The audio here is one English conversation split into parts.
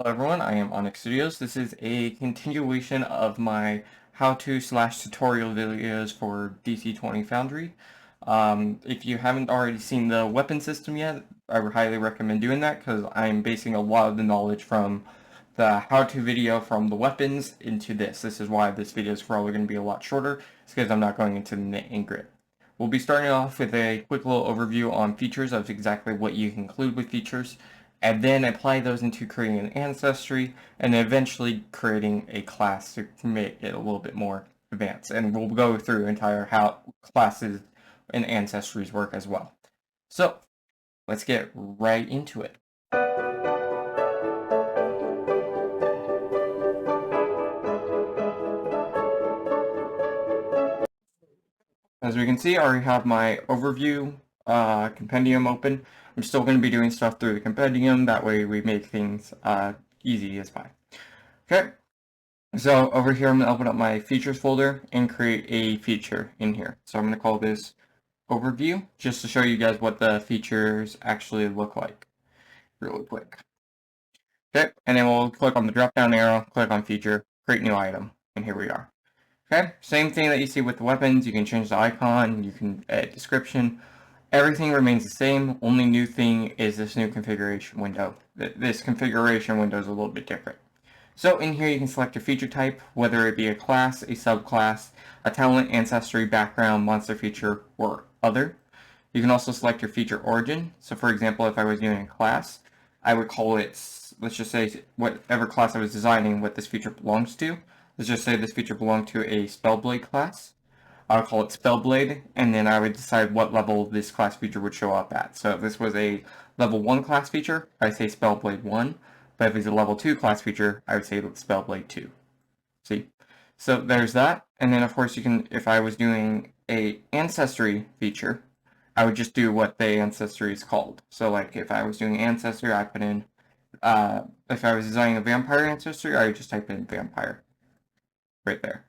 Hello everyone, I am Onyx Studios. This is a continuation of my how-to/tutorial videos for DC20 Foundry. If you haven't already seen the weapon system yet, I would highly recommend doing that because I'm basing a lot of the knowledge from the how-to video from the weapons into this. This is why this video is probably going to be a lot shorter. It's because I'm not going into the nit and grit. We'll be starting off with a quick little overview on features of exactly what you can include with features, and then apply those into creating an ancestry, and then eventually creating a class to make it a little bit more advanced. And we'll go through entire how classes and ancestries work as well. So let's get right into it. As we can see, I already have my overview compendium open. I'm still going to be doing stuff through the compendium, that way we make things easy as fine. Okay, so over here I'm going to open up my features folder and create a feature in here. So I'm going to call this overview, just to show you guys what the features actually look like really quick. Okay, and then we'll click on the drop down arrow, click on feature, create new item, and here we are. Okay, same thing that you see with the weapons. You can change the icon, you can edit description. Everything remains the same. Only new thing is this new configuration window. This configuration window is a little bit different. So in here you can select your feature type, whether it be a class, a subclass, a talent, ancestry, background, monster feature, or other. You can also select your feature origin. So for example, if I was doing a class, I would call it, let's just say whatever class I was designing, what this feature belongs to. Let's just say this feature belonged to a Spellblade class. I'll call it Spellblade, and then I would decide what level this class feature would show up at. So if this was a level 1 class feature, I'd say Spellblade 1. But if it's a level 2 class feature, I would say Spellblade 2. See? So there's that. And then of course you can, if I was doing a ancestry feature, I would just do what the ancestry is called. So like if I was doing ancestry, I put in, if I was designing a vampire ancestry, I would just type in vampire. Right there.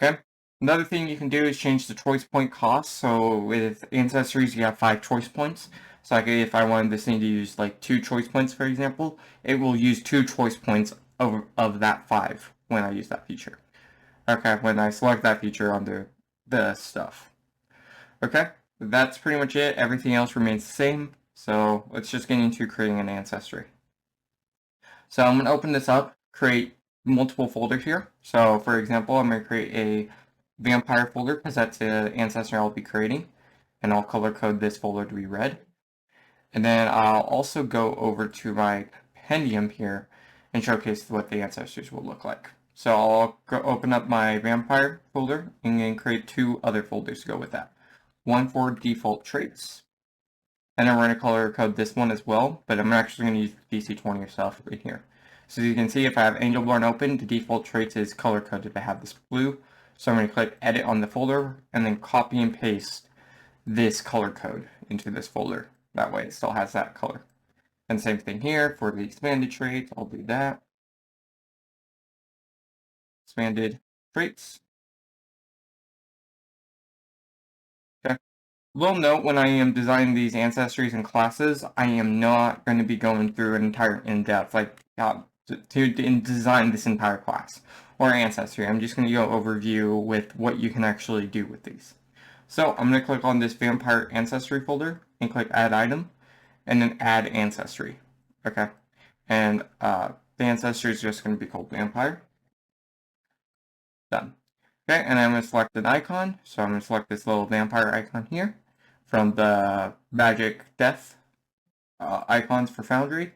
Okay. Another thing you can do is change the choice point cost. So with ancestries, you have 5 choice points. So like if I wanted this thing to use like 2 choice points, for example, it will use 2 choice points of that 5 when I use that feature. Okay, when I select that feature under the stuff. Okay, that's pretty much it. Everything else remains the same. So let's just get into creating an ancestry. So I'm going to open this up, create multiple folders here. So for example, I'm going to create a vampire folder because that's the ancestor I'll be creating. And I'll color code this folder to be red. And then I'll also go over to my compendium here and showcase what the ancestors will look like. So I'll go open up my vampire folder and then create 2 other folders to go with that. One for default traits. And then we're going to color code this one as well, but I'm actually going to use DC20 stuff right here. So as you can see, if I have Angelborn open, the default traits is color coded to have this blue. So I'm going to click edit on the folder and then copy and paste this color code into this folder. That way it still has that color. And same thing here for the expanded traits, I'll do that. Expanded traits. Okay. Little note, when I am designing these ancestries and classes, I am not going to be going through an entire in-depth, like, to design this entire class or ancestry. I'm just going to go overview with what you can actually do with these. So I'm going to click on this vampire ancestry folder and click add item and then add ancestry. Okay. And the ancestry is just going to be called vampire. Done. Okay, and I'm going to select an icon. So I'm going to select this little vampire icon here from the magic death icons for Foundry.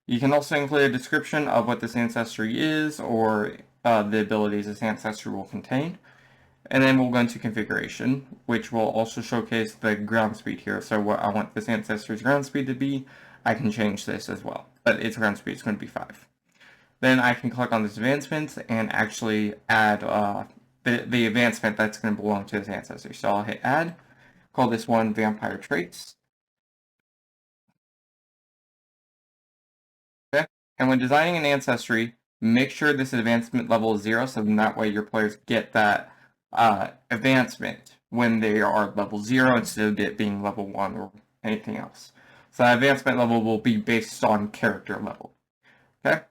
You can also include a description of what this ancestry is or the abilities this ancestry will contain. And then we'll go into configuration, which will also showcase the ground speed here. So what I want this ancestry's ground speed to be, I can change this as well. But its ground speed is going to be 5. Then I can click on this advancement and actually add the advancement that's going to belong to this ancestry. So I'll hit add, call this one vampire traits. Okay, and when designing an ancestry, make sure this advancement level is 0, so that way your players get that advancement when they are level 0 instead of it being level 1 or anything else. So that advancement level will be based on character level. Okay,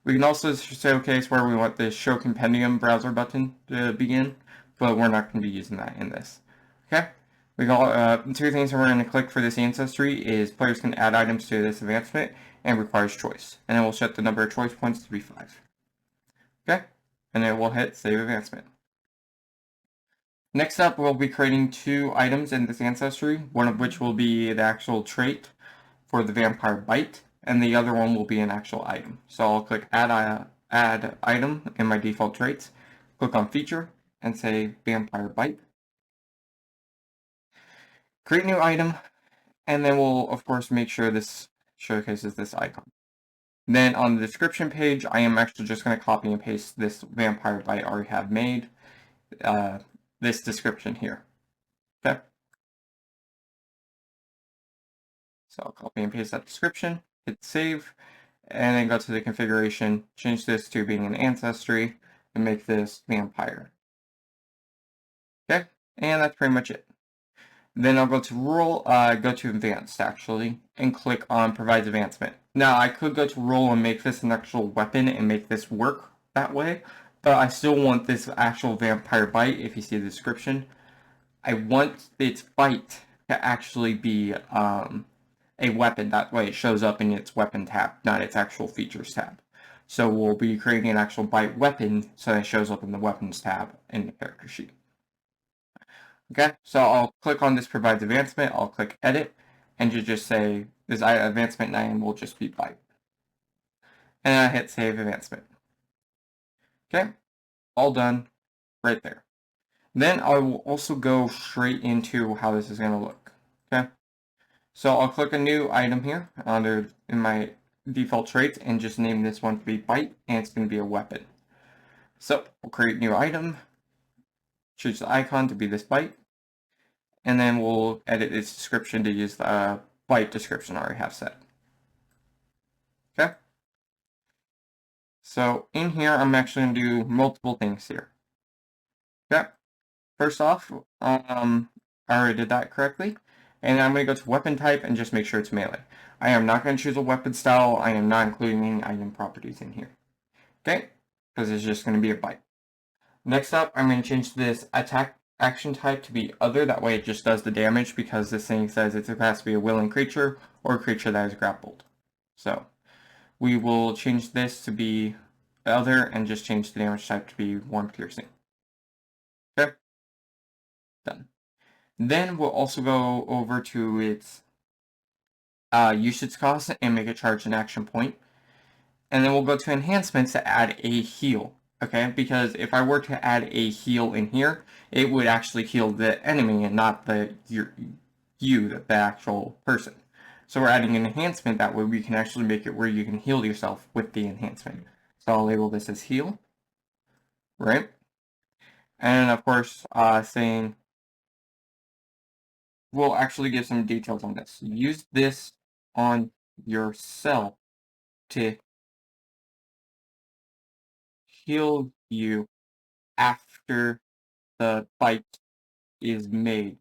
We can also showcase where we want the Show Compendium browser button to begin, but we're not going to be using that in this. Okay? We got two things that we're going to click for this ancestry is players can add items to this advancement and requires choice. And then we'll set the number of choice points to be 5. Okay? And then we'll hit Save Advancement. Next up, we'll be creating 2 items in this ancestry, one of which will be the actual trait for the vampire bite, and the other one will be an actual item. So I'll click Add Item in my default traits, click on Feature, and say Vampire Bite. Create new item, and then we'll, of course, make sure this showcases this icon. Then on the description page, I am actually just going to copy and paste this vampire bite I already have made, this description here. Okay? So I'll copy and paste that description, hit save, and then go to the configuration, change this to being an ancestry, and make this vampire. Okay? And that's pretty much it. Then I'll go to role, go to advanced actually, and click on provides advancement. Now I could go to role and make this an actual weapon and make this work that way, but I still want this actual vampire bite, if you see the description. I want its bite to actually be a weapon, that way it shows up in its weapon tab, not its actual features tab. So we'll be creating an actual bite weapon so it shows up in the weapons tab in the character sheet. Okay, so I'll click on this provides advancement, I'll click edit, and you just say this advancement name will just be bite. And I hit save advancement. Okay, all done right there. Then I will also go straight into how this is going to look. Okay, so I'll click a new item here in my default traits and just name this one to be bite, and it's going to be a weapon. So we'll create new item, choose the icon to be this bite, and then we'll edit its description to use the bite description I already have set. Okay? So in here, I'm actually going to do multiple things here. Okay? First off, I already did that correctly. And I'm going to go to weapon type and just make sure it's melee. I am not going to choose a weapon style. I am not including any item properties in here. Okay? Because it's just going to be a bite. Next up, I'm going to change this attack action type to be other. That way it just does the damage because this thing says it has to be a willing creature or a creature that is grappled. So we will change this to be other and just change the damage type to be 1 piercing. Okay? Done. Then we'll also go over to its usage cost and make it charge an action point. And then we'll go to enhancements to add a heal. Okay, because if I were to add a heal in here, it would actually heal the enemy and not the actual person. So we're adding an enhancement, that way we can actually make it where you can heal yourself with the enhancement. So I'll label this as heal, right? And of course, saying, we'll actually give some details on this. Use this on yourself to heal you after the bite is made.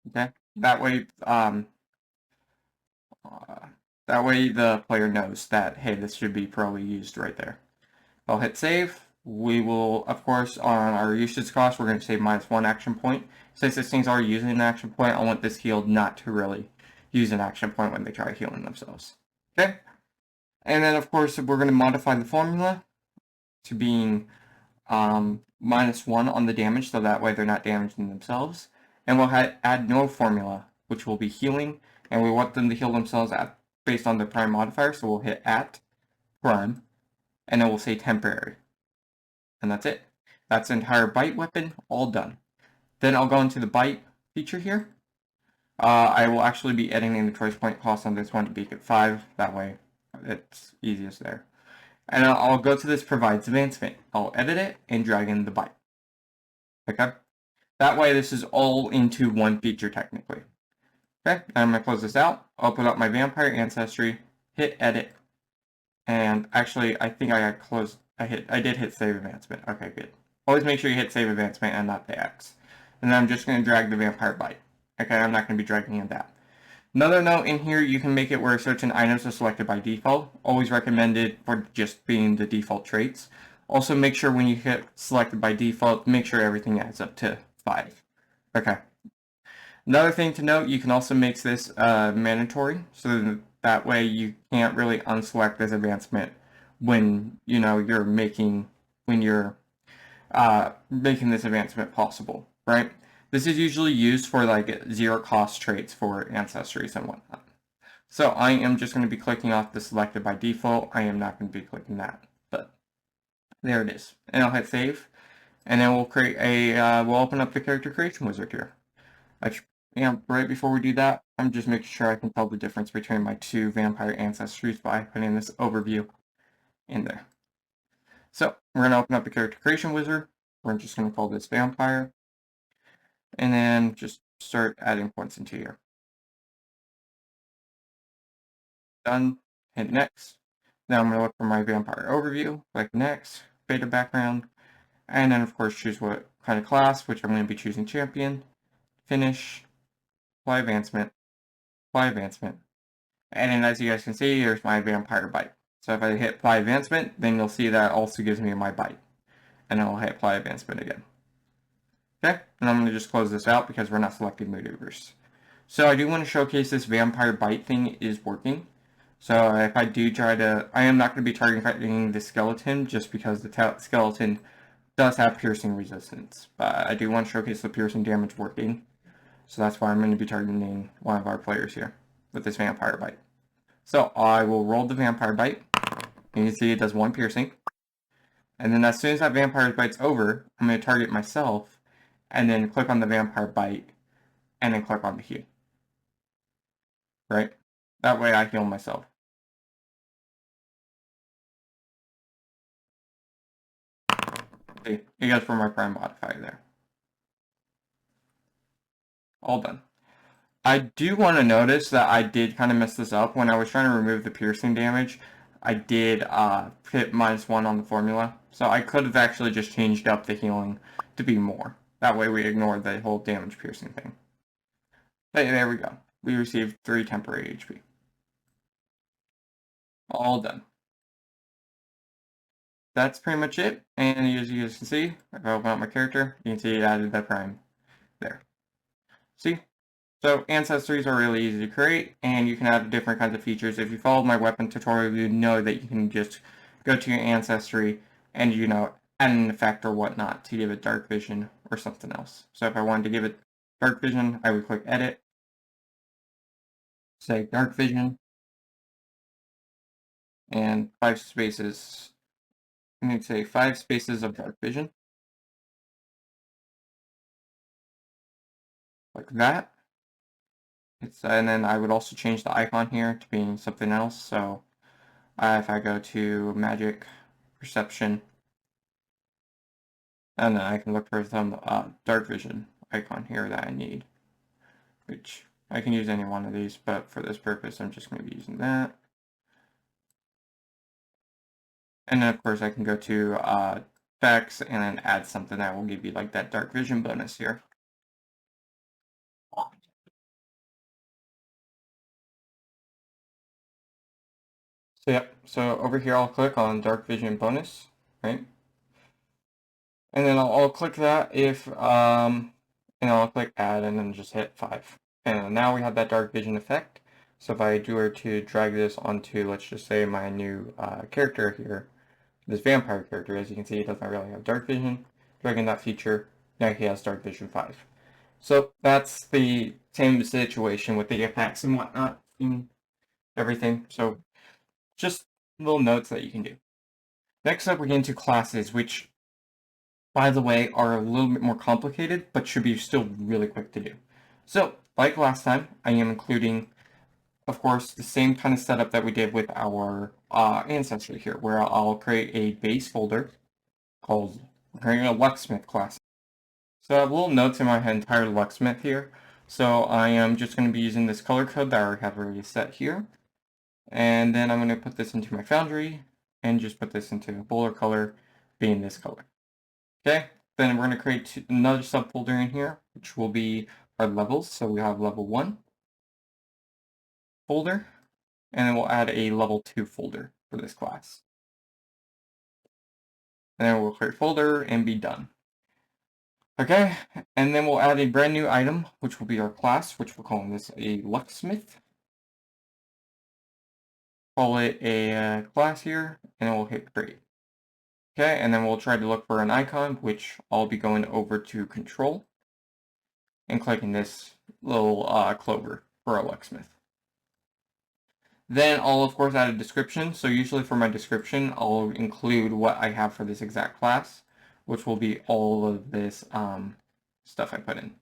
Okay, that way the player knows that, hey, this should be probably used right there. I'll hit save. We will, of course, on our usage cost, we're going to say -1 action point. Since this thing's already using an action point, I want this healed not to really use an action point when they try healing themselves. Okay? And then, of course, we're going to modify the formula to being -1 on the damage, so that way they're not damaging themselves. And we'll add no formula, which will be healing, and we want them to heal themselves based on their prime modifier, so we'll hit @prime, and then we'll say temporary. And that's it. That's the entire bite weapon, all done. Then I'll go into the bite feature here. I will actually be editing the choice point cost on this one to be at 5, that way it's easiest there. And I'll go to this provides advancement. I'll edit it and drag in the bite. Okay? That way this is all into one feature technically. Okay, I'm going to close this out. I'll put up my vampire ancestry, hit edit, and actually I think I did hit save advancement. Okay, good. Always make sure you hit save advancement and not the X. And then I'm just going to drag the vampire bite. Okay, I'm not going to be dragging in that. Another note in here, you can make it where certain items are selected by default. Always recommended for just being the default traits. Also make sure when you hit selected by default, make sure everything adds up to 5. Okay. Another thing to note, you can also make this mandatory, so that way you can't really unselect this advancement when you're making making this advancement possible, right? This is usually used for like zero cost traits for ancestries and whatnot. So I am just going to be clicking off the selected by default. I am not going to be clicking that, but there it is. And I'll hit save, and then we'll create we'll open up the character creation wizard here. Right before we do that, I'm just making sure I can tell the difference between my two vampire ancestries by putting this overview in there. So we're going to open up the character creation wizard. We're just going to call this vampire, and then just start adding points into here. Done. Hit next. Now I'm going to look for my vampire overview, click next, beta background, and then of course choose what kind of class, which I'm going to be choosing champion, finish, apply advancement, and then as you guys can see, here's my vampire bite. So if I hit apply advancement, then you'll see that also gives me my bite, and then I'll hit apply advancement again. Okay, and I'm going to just close this out because we're not selecting maneuvers. So I do want to showcase this vampire bite thing is working. So if I do try to, I am not going to be targeting the skeleton just because the skeleton does have piercing resistance. But I do want to showcase the piercing damage working. So that's why I'm going to be targeting one of our players here with this vampire bite. So I will roll the vampire bite. And you can see it does 1 piercing. And then as soon as that vampire bite's over, I'm going to target myself and then click on the vampire bite and then click on the heal. Right? That way I heal myself. See, it goes for my prime modifier there. All done. I do want to notice that I did kind of mess this up. When I was trying to remove the piercing damage, I did hit -1 on the formula. So I could have actually just changed up the healing to be more. That way we ignore the whole damage piercing thing. Hey, there we go. We received 3 temporary HP. All done. That's pretty much it. And as you guys can see, if I open up my character, you can see it added that prime there. See? So Ancestries are really easy to create, and you can add different kinds of features. If you followed my weapon tutorial, you know that you can just go to your Ancestry and, add an effect or whatnot to give it dark vision or something else. So if I wanted to give it dark vision, I would click edit, say dark vision, and 5 spaces. I'm going to say 5 spaces of dark vision. Like that. And then I would also change the icon here to being something else. So if I go to magic, perception, and then I can look for some dark vision icon here that I need, which I can use any one of these, but for this purpose I'm just going to be using that. And then of course I can go to effects and then add something that will give you like that dark vision bonus here. So yep, so over here I'll click on dark vision bonus, right? And then I'll click that if, and I'll click add and then just hit 5. And now we have that dark vision effect. So if I were to drag this onto, let's just say, my new character here, this vampire character, as you can see, he doesn't really have dark vision. Dragging that feature, now he has dark vision 5. So that's the same situation with the effects and whatnot and everything. So just little notes that you can do. Next up, we get into classes, which, by the way, are a little bit more complicated, but should be still really quick to do. So, like last time, I am including, of course, the same kind of setup that we did with our ancestry here, where I'll create a base folder called creating a locksmith class. So I have little notes in my entire locksmith here. So I am just going to be using this color code that I have already set here. And then I'm going to put this into my Foundry and just put this into a bolder color, being this color. Okay, then we're going to create another subfolder in here, which will be our levels. So we have level 1, folder, and then we'll add a level 2 folder for this class. And then we'll create folder and be done. Okay, and then we'll add a brand new item, which will be our class, which we're calling this a locksmith. Call it a class here, and then we'll hit create. Okay, and then we'll try to look for an icon, which I'll be going over to control and clicking this little clover for a locksmith. Then I'll of course add a description. So usually for my description, I'll include what I have for this exact class, which will be all of this stuff I put in.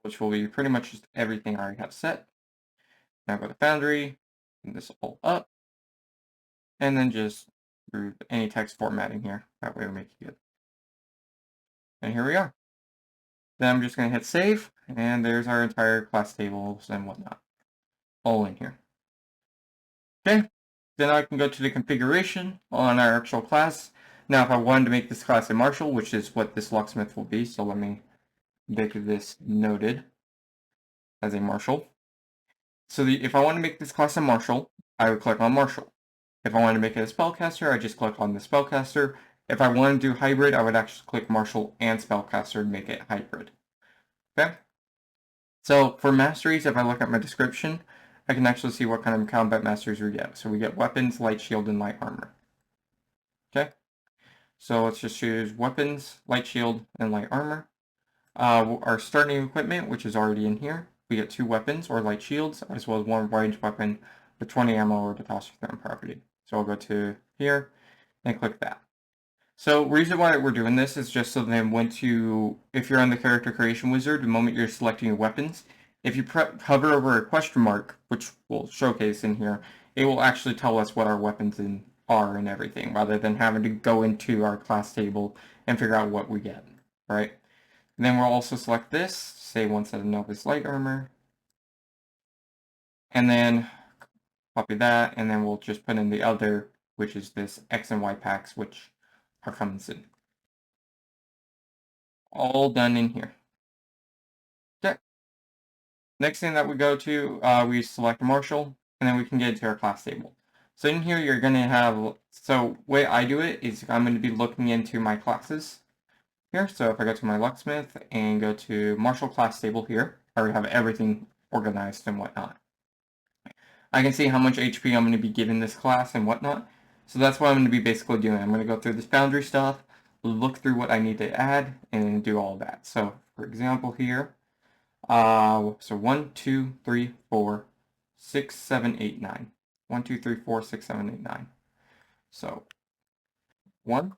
Which will be pretty much just everything I already have set. Now go to Foundry, and this all up, and then just remove any text formatting here. That way we make it good. And here we are. Then I'm just going to hit save, and there's our entire class tables and whatnot, all in here. Okay, then I can go to the configuration on our actual class. Now if I wanted to make this class a marshal, which is what this locksmith will be, so let me make this noted as a marshal. So if I want to make this class a marshal, I would click on marshal. If I want to make it a spellcaster, I just click on the spellcaster. If I want to do hybrid, I would actually click marshal and spellcaster to make it hybrid. Okay? So for masteries, if I look at my description, I can actually see what kind of combat masteries we get. So we get weapons, light shield, and light armor. Okay? So let's just choose weapons, light shield, and light armor. Our starting equipment, which is already in here, we get 2 weapons or light shields, as well as 1 ranged weapon with 20 ammo or testosterone property. So I'll go to here and click that. So reason why we're doing this is just so then if you're on the character creation wizard, the moment you're selecting your weapons, if you hover over a question mark, which we'll showcase in here, it will actually tell us what our weapons are and everything, rather than having to go into our class table and figure out what we get, right? And then we'll also select this, say one set of novice light armor, and then copy that, and then we'll just put in the other, which is this X and Y packs, which are coming soon. All done in here. Okay. Next thing that we go to, we select marshal, and then we can get into our class table. So in here, you're going to have, so the way I do it is I'm going to be looking into my classes here. So if I go to my locksmith and go to marshal class table here, I already have everything organized and whatnot. I can see how much HP I'm going to be giving this class and whatnot. So that's what I'm going to be basically doing. I'm going to go through this Foundry stuff, look through what I need to add, and do all that. So for example here, so 1, 2, 3, 4, 6, 7, 8, 9. 1, 2, 3, 4, 6, 7, 8, 9. So 1,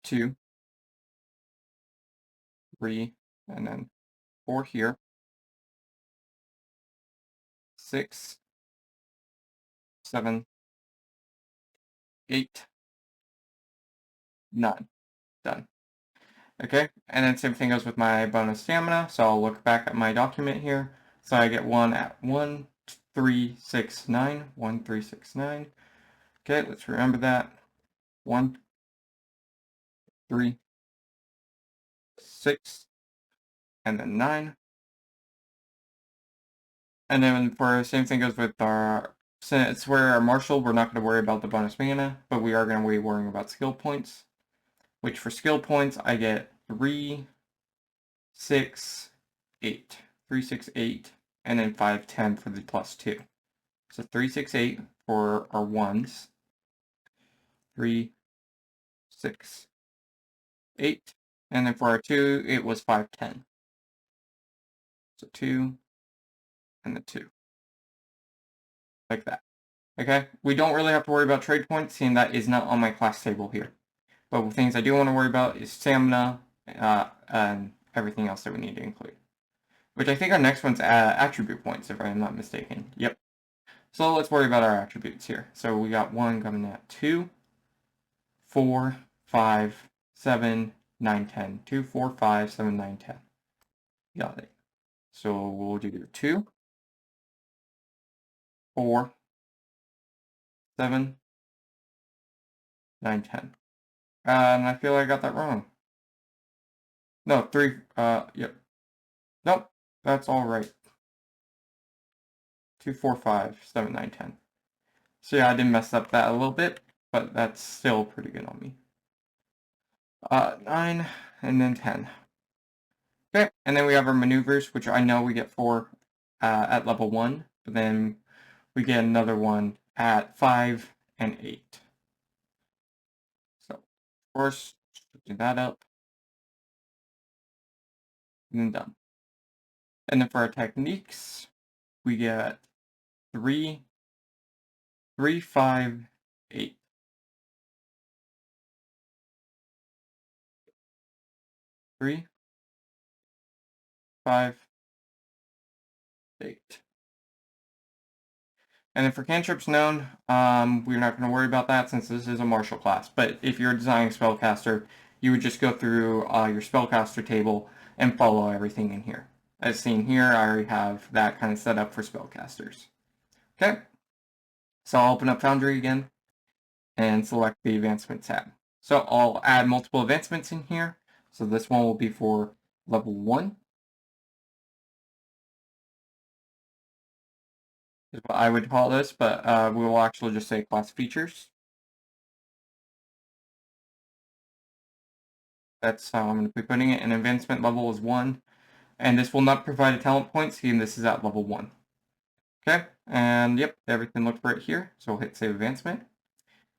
2, 3, and then 4 here. 6, 7, 8, 9. Done. Okay, and then same thing goes with my bonus stamina. So I'll look back at my document here. So I get 1 at 1, 3, 6, 9. 1, 3, 6, 9. Okay, let's remember that. 1, 3, 6, and then 9. And then for same thing goes with our, since we're our marshal, we're not going to worry about the bonus mana, but we are going to be worrying about skill points. Which for skill points, I get 3, 6, 8. 3, 6, 8, and then 5, 10 for the +2. So 3, 6, 8 for our 1s. 3, 6, 8. And then for our 2, it was 5, 10. So 2, and the 2. Like that. Okay? We don't really have to worry about trade points, seeing that is not on my class table here. But things I do want to worry about is stamina, and everything else that we need to include. Which I think our next one's attribute points, if I'm not mistaken. Yep. So let's worry about our attributes here. So we got 1 coming at 2, 4, 5, 7, 9, 10. 2, 4, 5, 7, 9, 10. Got it. So we'll do 2, 4, 7, 9, 10. And I feel like I got that wrong. No, 3, yep. Nope, that's all right. 2, 4, 5, 7, 9, 10. So yeah, I did mess up that a little bit, but that's still pretty good on me. 9, and then 10. Okay, and then we have our maneuvers, which I know we get 4 at level 1, but then we get another one at 5 and 8. So, of course, do that up, and then done. And then for our techniques, we get 3, 3, 5, 8. 3, 5, 8. And then for cantrips known, we're not going to worry about that since this is a martial class. But if you're designing spellcaster, you would just go through your spellcaster table and follow everything in here. As seen here, I already have that kind of set up for spellcasters. Okay, so I'll open up Foundry again and select the advancement tab. So I'll add multiple advancements in here. So this one will be for level 1. Is what I would call this, but we will actually just say class features. That's how I'm going to be putting it. And advancement level is 1. And this will not provide a talent point, seeing this is at level 1. Okay, and yep, everything looks right here. So we'll hit save advancement.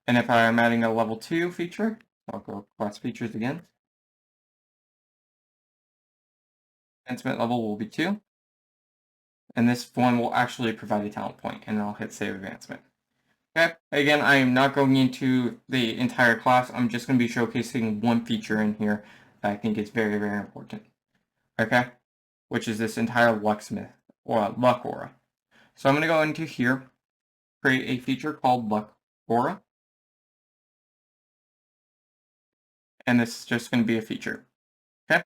And if I'm adding a level 2 feature, I'll go class features again. Advancement level will be 2. And this one will actually provide a talent point, and I'll hit save advancement. Okay, again, I am not going into the entire class. I'm just going to be showcasing one feature in here that I think is very, very important. Okay, which is this entire locksmith or luck aura. So I'm going to go into here, create a feature called luck aura, and this is just going to be a feature. Okay,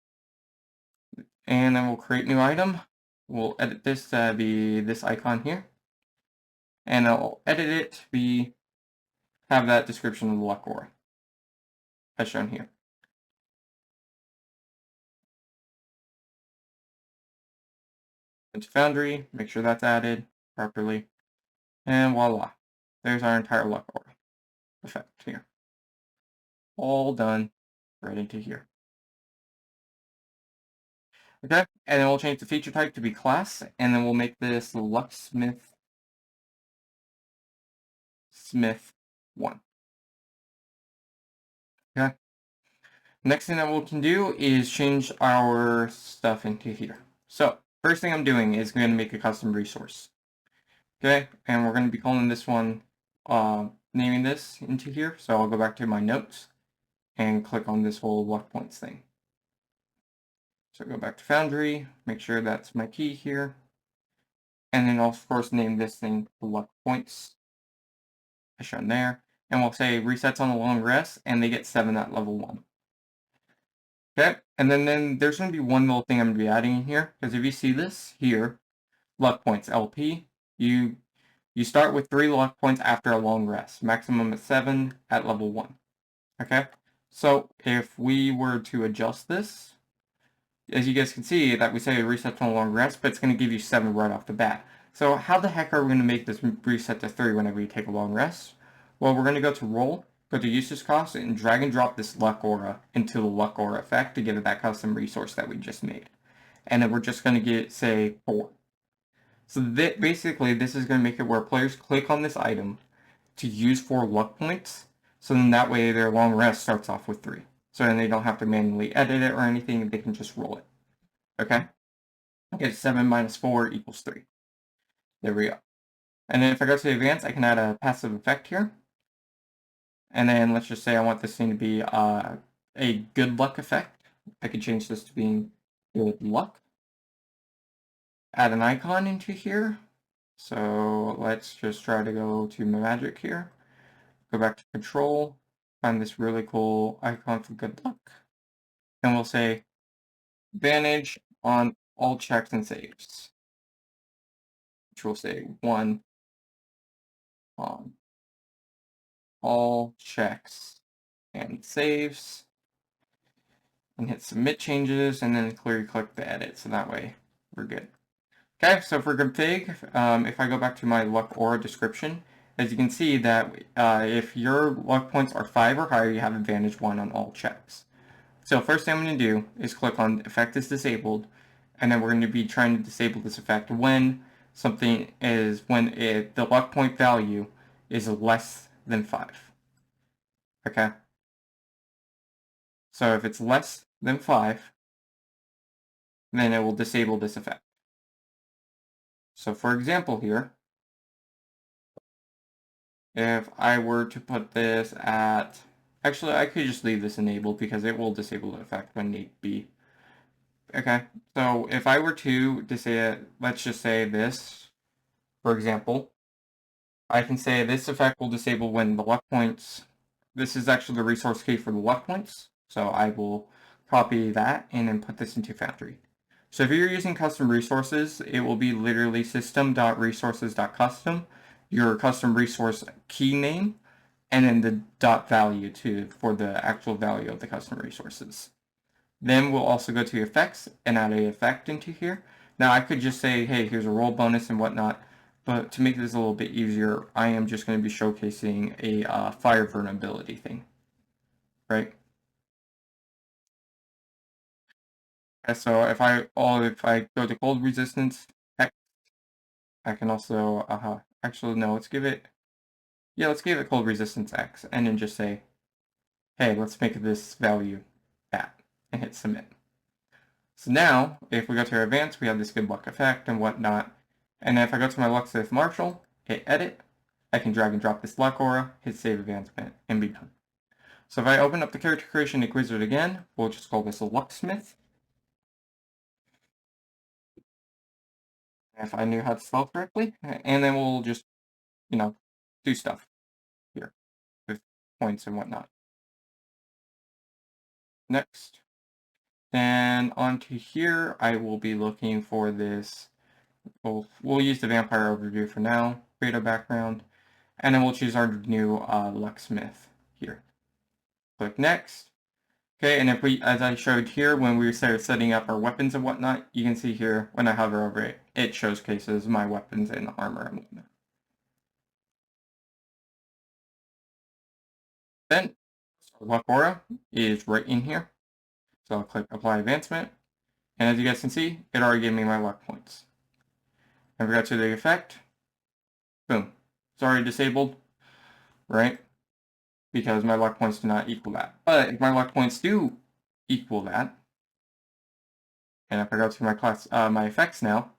and then we'll create new item. We'll edit this to be this icon here, and I'll edit it to be have that description of the luck aura as shown here. Into Foundry, make sure that's added properly, and voila, there's our entire luck aura effect here. All done, right into here. Okay, and then we'll change the feature type to be class, and then we'll make this Lucksmith Smith 1. Okay. Next thing that we can do is change our stuff into here. So, first thing I'm doing is going to make a custom resource. Okay, and we're going to be calling this one, naming this into here. So I'll go back to my notes and click on this whole luck points thing. So go back to Foundry, make sure that's my key here. And then I'll of course name this thing luck points, as shown there. And we'll say resets on a long rest, and they get 7 at level 1. Okay, and then there's going to be one little thing I'm going to be adding in here, because if you see this here, luck points LP, you start with 3 luck points after a long rest, maximum at 7 at level 1. Okay, so if we were to adjust this, as you guys can see, that we say it resets on a long rest, but it's going to give you 7 right off the bat. So how the heck are we going to make this reset to 3 whenever you take a long rest? Well, we're going to go to Roll, go to Usage Cost, and drag and drop this Luck Aura into the Luck Aura effect to give it that custom resource that we just made. And then we're just going to get, say, 4. So basically, this is going to make it where players click on this item to use 4 luck points, so then that way their long rest starts off with 3. So then they don't have to manually edit it or anything, they can just roll it. Okay? Okay, 7 minus 4 equals 3. There we go. And then if I go to advanced, I can add a passive effect here. And then let's just say I want this thing to be a good luck effect. I could change this to being good luck. Add an icon into here. So let's just try to go to my magic here. Go back to control. Find this really cool icon for good luck. And we'll say advantage on all checks and saves. Which will say 1 on all checks and saves. and hit submit changes, and then clearly click the edit, so that way we're good. Okay, so for config, if I go back to my luck aura description, as you can see that if your luck points are 5 or higher, you have advantage 1 on all checks. So first thing I'm going to do is click on effect is disabled, and then we're going to be trying to disable this effect when the luck point value is less than 5. Okay? So if it's less than 5, then it will disable this effect. So for example here, if I were to put this at, actually I could just leave this enabled because it will disable the effect when need be. Okay, so if I were to disable, let's just say this, for example, I can say this effect will disable when the luck points, this is actually the resource key for the luck points, so I will copy that and then put this into Foundry. So if you're using custom resources, it will be literally system.resources.custom, your custom resource key name, and then the dot value for the actual value of the custom resources. Then we'll also go to effects and add an effect into here. Now I could just say, hey, here's a roll bonus and whatnot, but to make this a little bit easier, I am just going to be showcasing a fire vulnerability thing, right? So if I go to cold resistance X, I can also actually no, let's give it cold resistance X, and then just say, hey, let's make this value that, and hit submit. So now, if we go to our advanced, we have this good luck effect and whatnot. And if I go to my Lucksmith Marshall, hit edit, I can drag and drop this luck aura, hit save advancement, and be done. So if I open up the character creation wizard again, we'll just call this a Lucksmith. If I knew how to spell correctly, and then we'll just, do stuff here with points and whatnot. Next. Then onto here, I will be looking for this. We'll use the vampire overview for now, create a background, and then we'll choose our new Lucksmith here. Click next. Okay, and if we, as I showed here, when we started setting up our weapons and whatnot, you can see here, when I hover over it, it showcases my weapons and armor and whatnot. Then, luck aura is right in here. So I'll click apply advancement, and as you guys can see, it already gave me my luck points. And we got to the effect, boom, it's already disabled, right? Because my luck points do not equal that. But if my luck points do equal that, and if I go to my class, my effects now,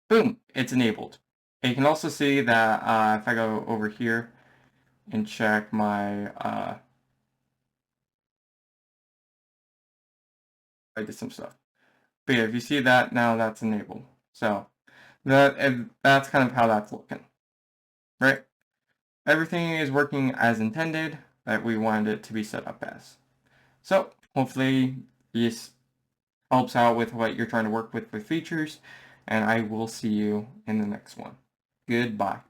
boom, it's enabled. And you can also see that if I go over here and check my, I did some stuff. But yeah, if you see that, now that's enabled. So that's kind of how that's looking, right? Everything is working as intended that we wanted it to be set up as. So hopefully this helps out with what you're trying to work with features, and I will see you in the next one. Goodbye.